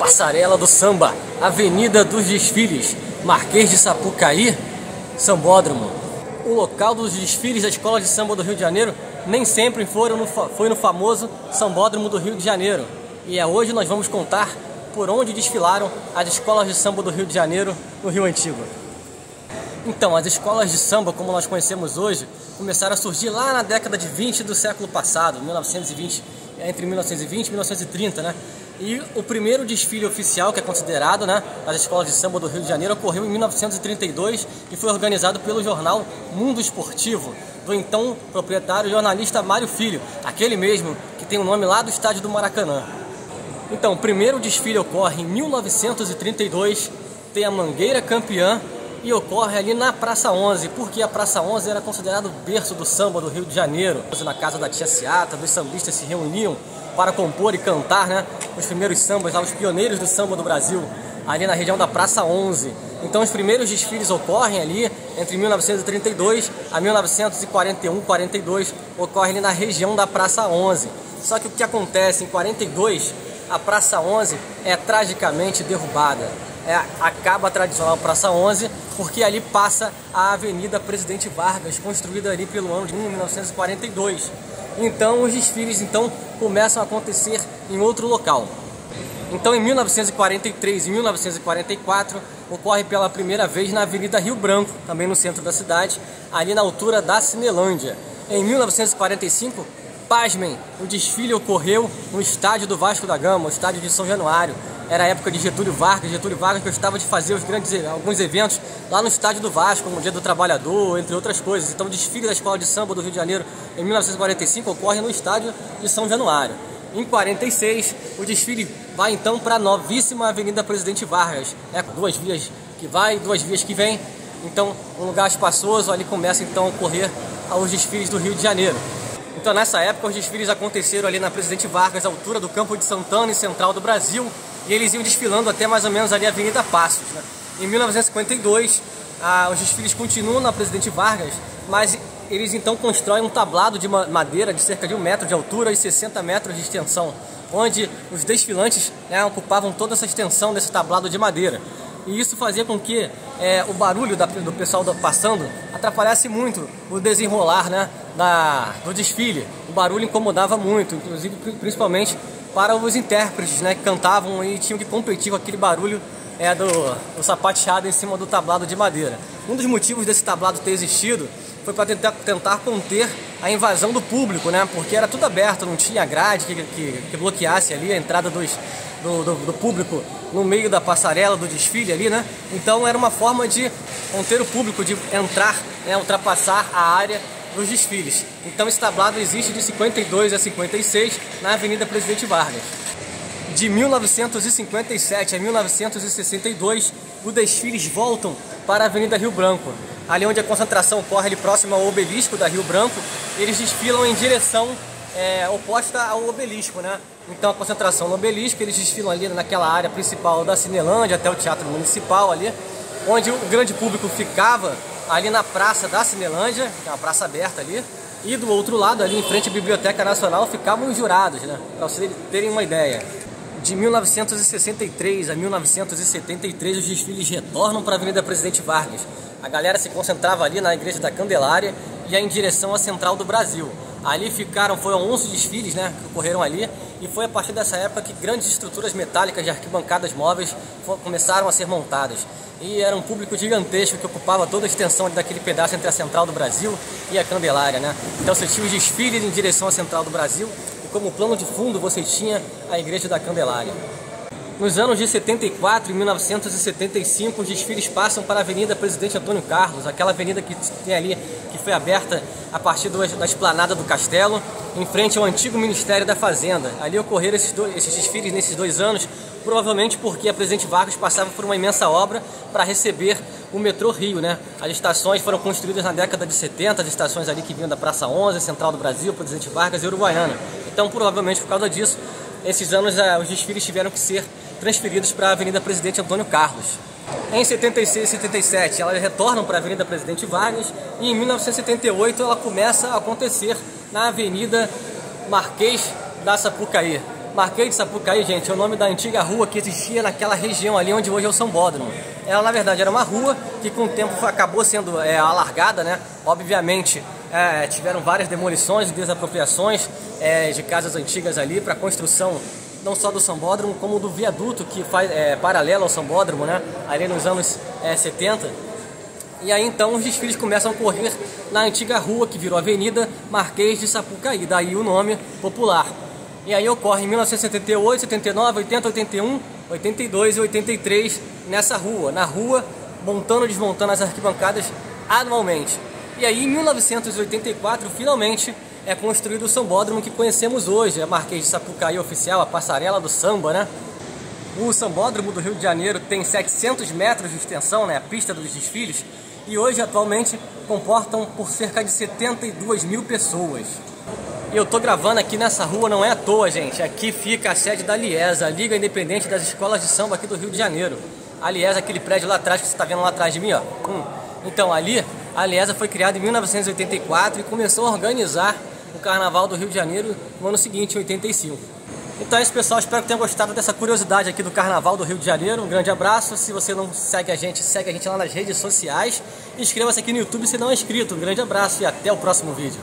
Passarela do Samba, Avenida dos Desfiles, Marquês de Sapucaí, Sambódromo. O local dos desfiles da Escola de Samba do Rio de Janeiro nem sempre foi no famoso Sambódromo do Rio de Janeiro. E hoje nós vamos contar por onde desfilaram as escolas de samba do Rio de Janeiro no Rio Antigo. Então, as escolas de samba, como nós conhecemos hoje, começaram a surgir lá na década de 20 do século passado, 1920, entre 1920 e 1930, né? E o primeiro desfile oficial, que é considerado, né, as escolas de samba do Rio de Janeiro, ocorreu em 1932 e foi organizado pelo jornal Mundo Esportivo, do então proprietário jornalista Mário Filho, aquele mesmo que tem o nome lá do estádio do Maracanã. Então, o primeiro desfile ocorre em 1932, tem a Mangueira campeã, e ocorre ali na Praça 11, porque a Praça 11 era considerado o berço do samba do Rio de Janeiro. Na casa da tia Seata, os sambistas se reuniam para compor e cantar, né, os primeiros sambas, lá, os pioneiros do samba do Brasil, ali na região da Praça 11. Então os primeiros desfiles ocorrem ali entre 1932 a 1941, 42, ocorre ali na região da Praça 11. Só que o que acontece em 42, a Praça 11 é tragicamente derrubada. Acaba a tradicional Praça 11, porque ali passa a Avenida Presidente Vargas, construída ali pelo ano de 1942. Então os desfiles começam a acontecer em outro local. Então em 1943 e 1944 ocorre pela primeira vez na Avenida Rio Branco, também no centro da cidade, ali na altura da Cinelândia. Em 1945, pasmem, o desfile ocorreu no estádio do Vasco da Gama, o estádio de São Januário. Era a época de Getúlio Vargas gostava de fazer alguns eventos lá no estádio do Vasco, como o Dia do Trabalhador, entre outras coisas. Então o desfile da Escola de Samba do Rio de Janeiro em 1945 ocorre no estádio de São Januário. Em 46, o desfile vai então para a novíssima Avenida Presidente Vargas, duas vias que vai, duas vias que vem. Então um lugar espaçoso, ali começa então a ocorrer os desfiles do Rio de Janeiro. Então nessa época os desfiles aconteceram ali na Presidente Vargas, à altura do Campo de Santana e Central do Brasil, e eles iam desfilando até mais ou menos ali a Avenida Passos, né? Em 1952, os desfiles continuam na Presidente Vargas, mas eles então constroem um tablado de madeira de cerca de 1 metro de altura e 60 metros de extensão, onde os desfilantes, né, ocupavam toda essa extensão desse tablado de madeira. E isso fazia com que o barulho do pessoal passando atrapalhasse muito o desenrolar, né, do desfile. O barulho incomodava muito, inclusive principalmente para os intérpretes, né, que cantavam e tinham que competir com aquele barulho do sapateado em cima do tablado de madeira. Um dos motivos desse tablado ter existido foi para tentar conter a invasão do público, né, porque era tudo aberto, não tinha grade que bloqueasse ali a entrada do público no meio da passarela do desfile ali, né? Então era uma forma de conter o público, de entrar, né, ultrapassar a área dos desfiles. Então esse tablado existe de 52 a 56 na Avenida Presidente Vargas. De 1957 a 1962, os desfiles voltam para a Avenida Rio Branco, ali onde a concentração ocorre ali próximo ao obelisco da Rio Branco. Eles desfilam em direção oposta ao obelisco, né? Então a concentração no obelisco, eles desfilam ali naquela área principal da Cinelândia até o Teatro Municipal ali, onde o grande público ficava ali na Praça da Cinelândia, que é uma praça aberta ali, e do outro lado, ali em frente à Biblioteca Nacional, ficavam os jurados, né? Para vocês terem uma ideia. De 1963 a 1973, os desfiles retornam para a Avenida Presidente Vargas. A galera se concentrava ali na Igreja da Candelária e ia em direção à Central do Brasil. Ali foram 11 desfiles, né, que ocorreram ali, e foi a partir dessa época que grandes estruturas metálicas de arquibancadas móveis começaram a ser montadas. E era um público gigantesco que ocupava toda a extensão daquele pedaço entre a Central do Brasil e a Candelária, né? Então você tinha os desfiles em direção à Central do Brasil e como plano de fundo você tinha a Igreja da Candelária. Nos anos de 74 e 1975, os desfiles passam para a Avenida Presidente Antônio Carlos, aquela avenida que tem ali, que foi aberta a partir da esplanada do Castelo, em frente ao antigo Ministério da Fazenda. Ali ocorreram esses desfiles nesses 2 anos, provavelmente porque a Presidente Vargas passava por uma imensa obra para receber o metrô Rio, né? As estações foram construídas na década de 70, as estações ali que vinham da Praça 11, Central do Brasil, Presidente Vargas e Uruguaiana. Então, provavelmente por causa disso, esses anos os desfiles tiveram que ser transferidos para a Avenida Presidente Antônio Carlos. Em 76 e 77 elas retornam para a Avenida Presidente Vargas e em 1978 ela começa a acontecer na Avenida Marquês da Sapucaí. Marquês de Sapucaí, gente, é o nome da antiga rua que existia naquela região ali onde hoje é o Sambódromo. Ela, na verdade, era uma rua que com o tempo acabou sendo alargada, né? Obviamente, tiveram várias demolições e desapropriações de casas antigas ali para construção não só do Sambódromo, como do viaduto que faz paralelo ao Sambódromo, né? Ali nos anos 70. E aí então os desfiles começam a ocorrer na antiga rua que virou Avenida Marquês de Sapucaí, daí o nome popular. E aí ocorre em 1978, 79, 80, 81, 82 e 83 nessa rua. Na rua, montando e desmontando as arquibancadas anualmente. E aí em 1984, finalmente, é construído o Sambódromo que conhecemos hoje, a Marquês de Sapucaí oficial, a passarela do samba, né? O Sambódromo do Rio de Janeiro tem 700 metros de extensão, né? A pista dos desfiles. E hoje, atualmente, comportam por cerca de 72 mil pessoas. E eu tô gravando aqui nessa rua, não é à toa, gente. Aqui fica a sede da Liesa, a Liga Independente das Escolas de Samba aqui do Rio de Janeiro. A Liesa, aquele prédio lá atrás que você está vendo lá atrás de mim, ó. Então, ali, a Liesa foi criada em 1984 e começou a organizar o Carnaval do Rio de Janeiro no ano seguinte, em 85. Então é isso, pessoal. Espero que tenham gostado dessa curiosidade aqui do Carnaval do Rio de Janeiro. Um grande abraço. Se você não segue a gente lá nas redes sociais. Inscreva-se aqui no YouTube se não é inscrito. Um grande abraço e até o próximo vídeo.